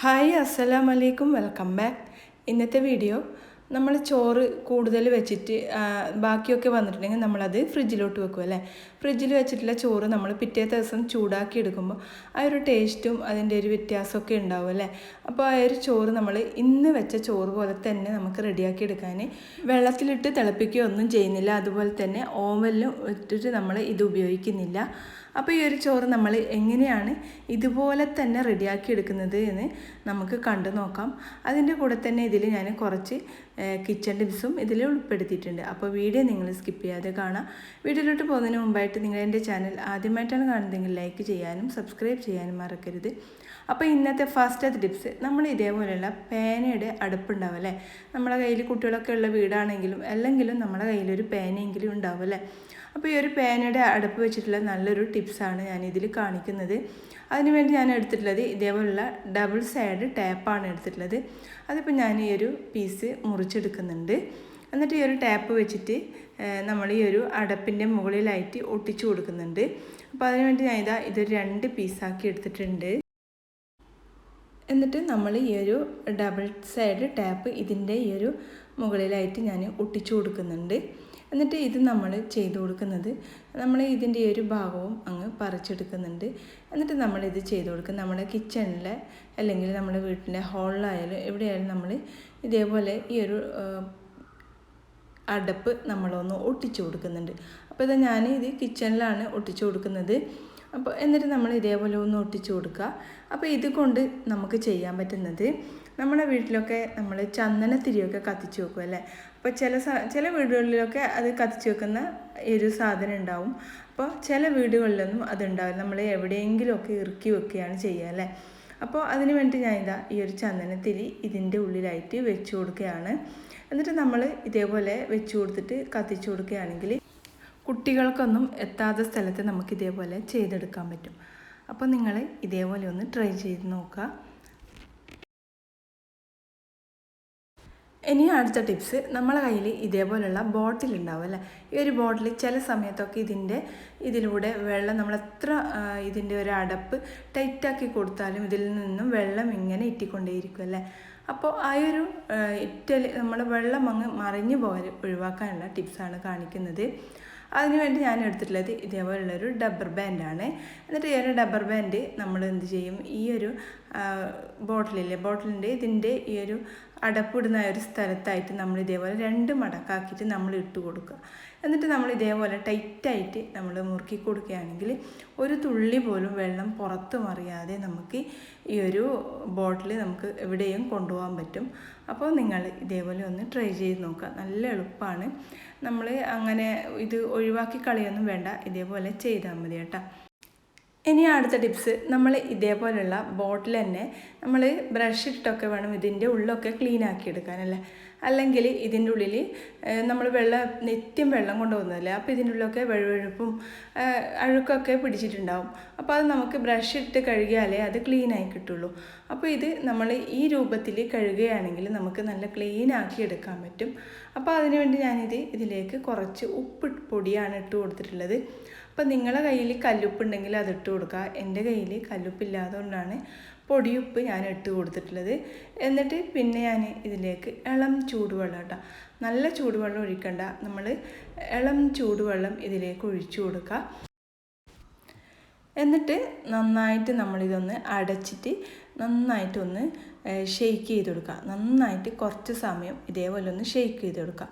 Hi അസ്സലാമു അലൈക്കും, welcome back. ഇന്നത്തെ വീഡിയോ നമ്മൾ ചോറ് കൂടുതൽ വെച്ചിട്ട് ബാക്കിയൊക്കെ വന്നിട്ടുണ്ടെങ്കിൽ നമ്മളത് ഫ്രിഡ്ജിലോട്ട് വെക്കും അല്ലേ. ഫ്രിഡ്ജിൽ വെച്ചിട്ടുള്ള ചോറ് നമ്മൾ പിറ്റേ ദിവസം ചൂടാക്കി എടുക്കുമ്പോൾ ആ ഒരു ടേസ്റ്റും അതിൻ്റെ ഒരു വ്യത്യാസമൊക്കെ ഉണ്ടാവും അല്ലേ. അപ്പോൾ ആ ഒരു ചോറ് നമ്മൾ ഇന്ന് വെച്ച ചോറ് പോലെ തന്നെ നമുക്ക് റെഡിയാക്കി എടുക്കാൻ വെള്ളത്തിലിട്ട് തിളപ്പിക്കുകയോ ഒന്നും ചെയ്യുന്നില്ല. അതുപോലെ തന്നെ ഓവനിലും ഇട്ടിട്ട് നമ്മൾ ഇത് ഉപയോഗിക്കുന്നില്ല. അപ്പോൾ ഈ ഒരു ചോറ് നമ്മൾ എങ്ങനെയാണ് ഇതുപോലെ തന്നെ റെഡിയാക്കി എടുക്കുന്നത് എന്ന് നമുക്ക് കണ്ടു നോക്കാം. അതിൻ്റെ കൂടെ തന്നെ ഇതിൽ ഞാൻ കുറച്ച് കിച്ചൺ ടിപ്സും ഇതിൽ ഉൾപ്പെടുത്തിയിട്ടുണ്ട്. അപ്പോൾ വീഡിയോ നിങ്ങൾ സ്കിപ്പ് ചെയ്യാതെ കാണാം. വീഡിയോയിലോട്ട് പോകുന്നതിന് മുമ്പായിട്ട് നിങ്ങൾ എൻ്റെ ചാനൽ ആദ്യമായിട്ടാണ് കാണുന്നതെങ്കിൽ ലൈക്ക് ചെയ്യാനും സബ്സ്ക്രൈബ് ചെയ്യാനും മറക്കരുത്. അപ്പോൾ ഇന്നത്തെ ഫസ്റ്റത്തെ ടിപ്സ്, നമ്മൾ ഇതേപോലെയുള്ള പേനയുടെ അടുപ്പുണ്ടാവും അല്ലേ. നമ്മളെ കയ്യിൽ കുട്ടികളൊക്കെ ഉള്ള വീടാണെങ്കിലും അല്ലെങ്കിലും നമ്മുടെ കയ്യിലൊരു പേനയെങ്കിലും ഉണ്ടാവും അല്ലേ. അപ്പോൾ ഈ ഒരു പേനയുടെ അടുപ്പ് വെച്ചിട്ടുള്ള നല്ലൊരു ടിപ്സാണ് ഞാനിതിൽ കാണിക്കുന്നത്. അതിനുവേണ്ടി ഞാൻ എടുത്തിട്ടുള്ളത് ഇതേപോലുള്ള ഡബിൾ സൈഡ് ടാപ്പാണ് എടുത്തിട്ടുള്ളത്. അതിപ്പോൾ ഞാൻ ഈ ഒരു പീസ് മുറിച്ചെടുക്കുന്നുണ്ട്. എന്നിട്ട് ഈ ഒരു ടാപ്പ് വെച്ചിട്ട് നമ്മൾ ഈ ഒരു അടപ്പിൻ്റെ മുകളിലായിട്ട് ഒട്ടിച്ചു കൊടുക്കുന്നുണ്ട്. അപ്പോൾ അതിനുവേണ്ടി ഞാൻ ഇതൊരു 2 പീസാക്കി എടുത്തിട്ടുണ്ട്. എന്നിട്ട് നമ്മൾ ഈ ഒരു ഡബിൾ സൈഡ് ടാപ്പ് ഇതിൻ്റെ ഈ ഒരു മുകളിലായിട്ട് ഞാൻ ഒട്ടിച്ചു കൊടുക്കുന്നുണ്ട്. എന്നിട്ട് ഇത് നമ്മൾ ചെയ്ത് കൊടുക്കുന്നത്, നമ്മൾ ഇതിൻ്റെ ഈ ഒരു ഭാഗവും അങ്ങ് പറിച്ചെടുക്കുന്നുണ്ട്. എന്നിട്ട് നമ്മളിത് ചെയ്ത് കൊടുക്കുക നമ്മുടെ കിച്ചണിൽ അല്ലെങ്കിൽ നമ്മുടെ വീട്ടിലെ ഹോളിലായാലും എവിടെയായാലും നമ്മൾ ഇതേപോലെ ഈ ഒരു അടപ്പ് നമ്മളൊന്ന് ഒട്ടിച്ചു കൊടുക്കുന്നുണ്ട്. അപ്പോൾ ഇത് കിച്ചണിലാണ് ഒട്ടിച്ചു കൊടുക്കുന്നത്. അപ്പോൾ എന്നിട്ട് നമ്മൾ ഇതേപോലെ ഒന്ന് ഒട്ടിച്ചു കൊടുക്കുക. അപ്പോൾ ഇത് കൊണ്ട് നമുക്ക് ചെയ്യാൻ പറ്റുന്നത്, നമ്മുടെ വീട്ടിലൊക്കെ നമ്മൾ ചന്ദനത്തിരിയൊക്കെ കത്തിച്ച് വെക്കും അല്ലേ. അപ്പോൾ ചില വീടുകളിലൊക്കെ അത് കത്തിച്ച് വെക്കുന്ന ഒരു സാധനം ഉണ്ടാവും. അപ്പോൾ ചില വീടുകളിലൊന്നും അതുണ്ടാവില്ല. നമ്മൾ എവിടെയെങ്കിലുമൊക്കെ ഇറുക്കി വെക്കുകയാണ് ചെയ്യുക അല്ലേ. അപ്പോൾ അതിന് വേണ്ടി ഈ ഒരു ചന്ദനത്തിരി ഇതിൻ്റെ ഉള്ളിലായിട്ട് വെച്ച് കൊടുക്കുകയാണ്. എന്നിട്ട് നമ്മൾ ഇതേപോലെ വെച്ച് കൊടുത്തിട്ട് കത്തിച്ച് കൊടുക്കുകയാണെങ്കിൽ കുട്ടികൾക്കൊന്നും എത്താത്ത സ്ഥലത്ത് നമുക്ക് ഇതേപോലെ ചെയ്തെടുക്കാൻ പറ്റും. അപ്പോൾ നിങ്ങൾ ഇതേപോലെ ഒന്ന് ട്രൈ ചെയ്ത് നോക്കുക. ഇനി അടുത്ത ടിപ്സ്, നമ്മളെ കയ്യിൽ ഇതേപോലെയുള്ള ബോട്ടിൽ ഉണ്ടാവും അല്ലേ. ഈ ഒരു ബോട്ടിൽ ചില സമയത്തൊക്കെ ഇതിലൂടെ വെള്ളം നമ്മൾ എത്ര ഇതിൻ്റെ ഒരു അടപ്പ് ടൈറ്റാക്കി കൊടുത്താലും ഇതിൽ നിന്നും വെള്ളം ഇങ്ങനെ ഇറ്റിക്കൊണ്ടേയിരിക്കും അല്ലേ. അപ്പോൾ ആ ഒരു നമ്മൾ വെള്ളം അങ്ങ് മറിഞ്ഞു പോകാൻ ഒഴിവാക്കാനുള്ള ടിപ്സാണ് കാണിക്കുന്നത്. അതിനുവേണ്ടി ഞാൻ എടുത്തിട്ടുള്ളത് ഇതേപോലുള്ളൊരു ഡബ്ബർ ബാൻഡാണ്. എന്നിട്ട് ഈ ഒരു ഡബ്ബർ ബാൻഡ് നമ്മൾ എന്ത് ചെയ്യും, ഈ ഒരു ബോട്ടിലിൻ്റെ ഇതിൻ്റെ ഈ ഒരു അടപ്പിടുന്ന ഒരു സ്ഥലത്തായിട്ട് നമ്മൾ ഇതേപോലെ 2 മടക്കാക്കിയിട്ട് നമ്മൾ ഇട്ട് കൊടുക്കുക. എന്നിട്ട് നമ്മൾ ഇതേപോലെ ടൈറ്റായിട്ട് നമ്മൾ മുറുക്കി കൊടുക്കുകയാണെങ്കിൽ ഒരു തുള്ളി പോലും വെള്ളം പുറത്ത് മറിയാതെ നമുക്ക് ഈ ഒരു ബോട്ടിൽ നമുക്ക് എവിടെയും കൊണ്ടുപോകാൻ പറ്റും. അപ്പോൾ നിങ്ങൾ ഇതേപോലെ ഒന്ന് ട്രൈ ചെയ്ത് നോക്കുക. നല്ല എളുപ്പമാണ്. നമ്മൾ അങ്ങനെ ഇത് ഒഴിവാക്കി കളയൊന്നും വേണ്ട, ഇതേപോലെ ചെയ്താൽ മതി കേട്ടോ. ഇനി അടുത്ത ടിപ്സ്, നമ്മൾ ഇതേപോലെയുള്ള ബോട്ടിൽ തന്നെ നമ്മൾ ബ്രഷ് ഇട്ടൊക്കെ വേണം ഇതിൻ്റെ ഉള്ളൊക്കെ ക്ലീൻ ആക്കി എടുക്കാനല്ലേ. അല്ലെങ്കിൽ ഇതിൻ്റെ ഉള്ളിൽ നമ്മൾ നിത്യം വെള്ളം കൊണ്ടുപോകുന്നതല്ലേ. അപ്പോൾ ഇതിൻ്റെ ഉള്ളിലൊക്കെ വെഴുവെഴുപ്പും അഴുക്കൊക്കെ പിടിച്ചിട്ടുണ്ടാവും. അപ്പോൾ അത് നമുക്ക് ബ്രഷ് ഇട്ട് കഴുകിയാലേ അത് ക്ലീനായി കിട്ടുള്ളൂ. അപ്പോൾ ഇത് നമ്മൾ ഈ രൂപത്തിൽ കഴുകുകയാണെങ്കിൽ നമുക്ക് നല്ല ക്ലീനാക്കി എടുക്കാൻ പറ്റും. അപ്പോൾ അതിനുവേണ്ടി ഇതിലേക്ക് കുറച്ച് പൊടിയാണ് ഇട്ട് കൊടുത്തിട്ടുള്ളത്. അപ്പോൾ നിങ്ങളുടെ കയ്യിൽ കല്ലുപ്പുണ്ടെങ്കിൽ അതിട്ട് കൊടുക്കുക. എൻ്റെ കയ്യിൽ കല്ലുപ്പില്ലാത്തതുകൊണ്ടാണ് പൊടിയുപ്പ് ഞാൻ ഇട്ട് കൊടുത്തിട്ടുള്ളത്. എന്നിട്ട് പിന്നെ ഞാൻ ഇതിലേക്ക് ഇളം ചൂടുവെള്ളം കേട്ടോ, നല്ല ചൂടുവെള്ളം ഒഴിക്കണ്ട, നമ്മൾ ഇളം ചൂടുവെള്ളം ഇതിലേക്ക് ഒഴിച്ചു കൊടുക്കുക. എന്നിട്ട് നന്നായിട്ട് നമ്മളിതൊന്ന് അടച്ചിട്ട് നന്നായിട്ടൊന്ന് ഷെയ്ക്ക് ചെയ്ത് കൊടുക്കുക. നന്നായിട്ട് കുറച്ച് സമയം ഇതേപോലെ ഒന്ന് ഷെയ്ക്ക് ചെയ്ത് കൊടുക്കുക.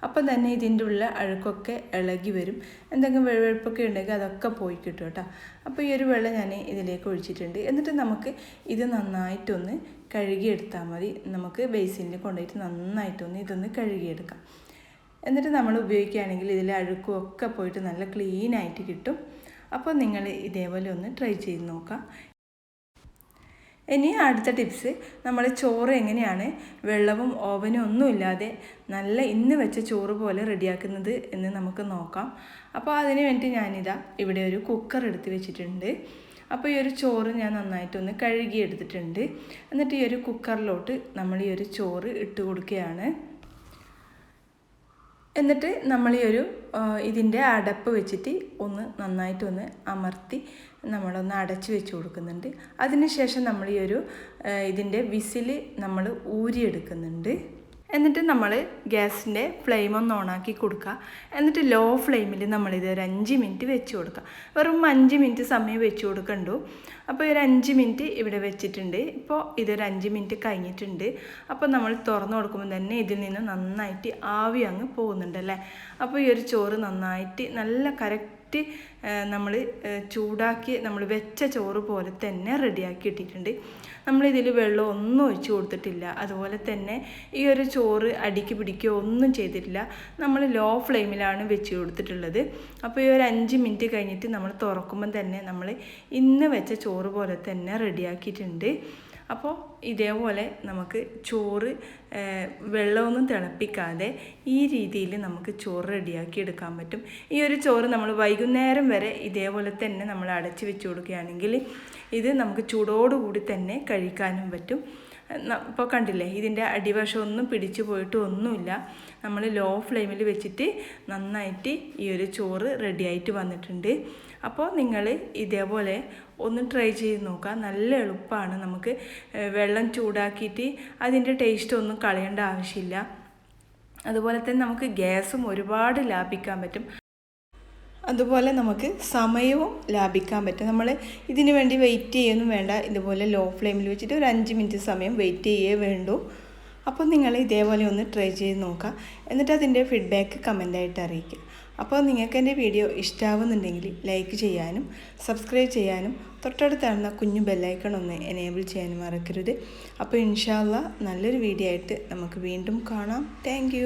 അപ്പം തന്നെ ഇതിൻ്റെ ഉള്ള അഴുക്കൊക്കെ ഇളകി വരും. എന്തെങ്കിലും വെഴുവെഴുപ്പൊക്കെ ഉണ്ടെങ്കിൽ അതൊക്കെ പോയി കിട്ടും കേട്ടോ. അപ്പോൾ ഈ ഒരു വെള്ളം ഞാൻ ഇതിലേക്ക് ഒഴിച്ചിട്ടുണ്ട്. എന്നിട്ട് നമുക്ക് ഇത് നന്നായിട്ടൊന്ന് കഴുകിയെടുത്താൽ മതി. നമുക്ക് ബേസിനിൽ കൊണ്ടുപോയിട്ട് നന്നായിട്ടൊന്ന് ഇതൊന്ന് കഴുകിയെടുക്കാം. എന്നിട്ട് നമ്മൾ ഉപയോഗിക്കുകയാണെങ്കിൽ ഇതിലെ അഴുക്കും ഒക്കെ പോയിട്ട് നല്ല ക്ലീനായിട്ട് കിട്ടും. അപ്പോൾ നിങ്ങൾ ഇതേപോലെ ഒന്ന് ട്രൈ ചെയ്ത് നോക്കാം. ഇനി അടുത്ത ടിപ്സ്, നമ്മൾ ചോറ് എങ്ങനെയാണ് വെള്ളവും ഓവനും ഒന്നുമില്ലാതെ നല്ല ഇന്ന് വെച്ച ചോറ് പോലെ റെഡിയാക്കുന്നത് എന്ന് നമുക്ക് നോക്കാം. അപ്പോൾ അതിന് വേണ്ടി ഇവിടെ ഒരു കുക്കർ എടുത്ത് വെച്ചിട്ടുണ്ട്. അപ്പോൾ ഈ ഒരു ചോറ് ഞാൻ നന്നായിട്ടൊന്ന് കഴുകി എടുത്തിട്ടുണ്ട്. എന്നിട്ട് ഈ ഒരു കുക്കറിലോട്ട് നമ്മൾ ഈ ഒരു ചോറ് ഇട്ട് കൊടുക്കുകയാണ്. എന്നിട്ട് നമ്മൾ ഈ ഒരു ഇതിൻ്റെ അടപ്പ് വെച്ചിട്ട് ഒന്ന് നന്നായിട്ടൊന്ന് അമർത്തി നമ്മളൊന്ന് അടച്ച് വെച്ച് കൊടുക്കുന്നുണ്ട്. അതിനുശേഷം നമ്മൾ ഈ ഒരു ഇതിൻ്റെ വിസിൽ നമ്മൾ ഊരിയെടുക്കുന്നുണ്ട്. എന്നിട്ട് നമ്മൾ ഗ്യാസിൻ്റെ ഫ്ലെയിം ഒന്ന് ഓണാക്കി കൊടുക്കുക. എന്നിട്ട് ലോ ഫ്ലെയിമിൽ നമ്മളിത് ഒരു 5 മിനിറ്റ് വെച്ച് കൊടുക്കുക. വെറും 5 മിനിറ്റ് സമയം വെച്ച് കൊടുക്കണ്ടു. അപ്പോൾ ഒരു 5 മിനിറ്റ് ഇവിടെ വെച്ചിട്ടുണ്ട്. ഇപ്പോൾ ഇതൊരു 5 മിനിറ്റ് കഴിഞ്ഞിട്ടുണ്ട്. അപ്പോൾ നമ്മൾ തുറന്നു കൊടുക്കുമ്പോൾ തന്നെ ഇതിൽ നിന്ന് നന്നായിട്ട് ആവി അങ്ങ് പോകുന്നുണ്ടല്ലേ. അപ്പോൾ ഈ ഒരു ചോറ് നന്നായിട്ട് നല്ല കറക്റ്റ് നമ്മൾ ചൂടാക്കി നമ്മൾ വെച്ച ചോറ് പോലെ തന്നെ റെഡിയാക്കി ഇട്ടിട്ടുണ്ട്. നമ്മളിതിൽ വെള്ളം ഒന്നും ഒഴിച്ച് കൊടുത്തിട്ടില്ല. അതുപോലെ തന്നെ ഈ ഒരു ചോറ് അടിക്ക് പിടിക്കുകയോ ഒന്നും ചെയ്തിട്ടില്ല. നമ്മൾ ലോ ഫ്ലെയിമിലാണ് വെച്ച് കൊടുത്തിട്ടുള്ളത്. അപ്പോൾ ഈ ഒരു 5 മിനിറ്റ് കഴിഞ്ഞിട്ട് നമ്മൾ തുറക്കുമ്പം തന്നെ നമ്മൾ ഇന്ന് വെച്ച ചോറ് പോലെ തന്നെ റെഡിയാക്കിയിട്ടുണ്ട്. അപ്പോൾ ഇതേപോലെ നമുക്ക് ചോറ് വെള്ളമൊന്നും തിളപ്പിക്കാതെ ഈ രീതിയിൽ നമുക്ക് ചോറ് റെഡിയാക്കി എടുക്കാൻ പറ്റും. ഈ ഒരു ചോറ് നമ്മൾ വൈകുന്നേരം വരെ ഇതേപോലെ തന്നെ നമ്മൾ അടച്ച് വെച്ച് കൊടുക്കുകയാണെങ്കിൽ ഇത് നമുക്ക് ചൂടോടുകൂടി തന്നെ കഴിക്കാനും പറ്റും. ഇപ്പോൾ കണ്ടില്ലേ, ഇതിൻ്റെ അടിവശമൊന്നും പിടിച്ചു പോയിട്ട് ഒന്നുമില്ല. നമ്മൾ ലോ ഫ്ലെയിമിൽ വെച്ചിട്ട് നന്നായിട്ട് ഈ ഒരു ചോറ് റെഡിയായിട്ട് വന്നിട്ടുണ്ട്. അപ്പോൾ നിങ്ങൾ ഇതേപോലെ ഒന്ന് ട്രൈ ചെയ്ത് നോക്കുക. നല്ല എളുപ്പമാണ്. നമുക്ക് വെള്ളം ചൂടാക്കിയിട്ട് അതിൻ്റെ ടേസ്റ്റ് ഒന്നും കളയേണ്ട ആവശ്യമില്ല. അതുപോലെ തന്നെ നമുക്ക് ഗ്യാസും ഒരുപാട് ലാഭിക്കാൻ പറ്റും. അതുപോലെ നമുക്ക് സമയവും ലാഭിക്കാൻ പറ്റും. നമ്മൾ ഇതിന് വേണ്ടി വെയിറ്റ് ചെയ്യൊന്നും വേണ്ട. ഇതുപോലെ ലോ ഫ്ലെയിമിൽ വെച്ചിട്ട് ഒരു 5 മിനിറ്റ് സമയം വെയിറ്റ് ചെയ്യേ വേണ്ടൂ. അപ്പോൾ നിങ്ങൾ ഇതേപോലെ ഒന്ന് ട്രൈ ചെയ്ത് നോക്കുക. എന്നിട്ട് അതിൻ്റെ ഫീഡ്ബാക്ക് കമൻ്റായിട്ട് അറിയിക്കുക. അപ്പോൾ നിങ്ങൾക്ക് എൻ്റെ വീഡിയോ ഇഷ്ടമാവുന്നുണ്ടെങ്കിൽ ലൈക്ക് ചെയ്യാനും സബ്സ്ക്രൈബ് ചെയ്യാനും തൊട്ടടുത്താണെന്ന കുഞ്ഞു ബെല്ലൈക്കൺ ഒന്ന് എനേബിൾ ചെയ്യാനും മറക്കരുത്. അപ്പോൾ ഇൻഷാ അല്ലാഹ് നല്ലൊരു വീഡിയോ ആയിട്ട് നമുക്ക് വീണ്ടും കാണാം. താങ്ക്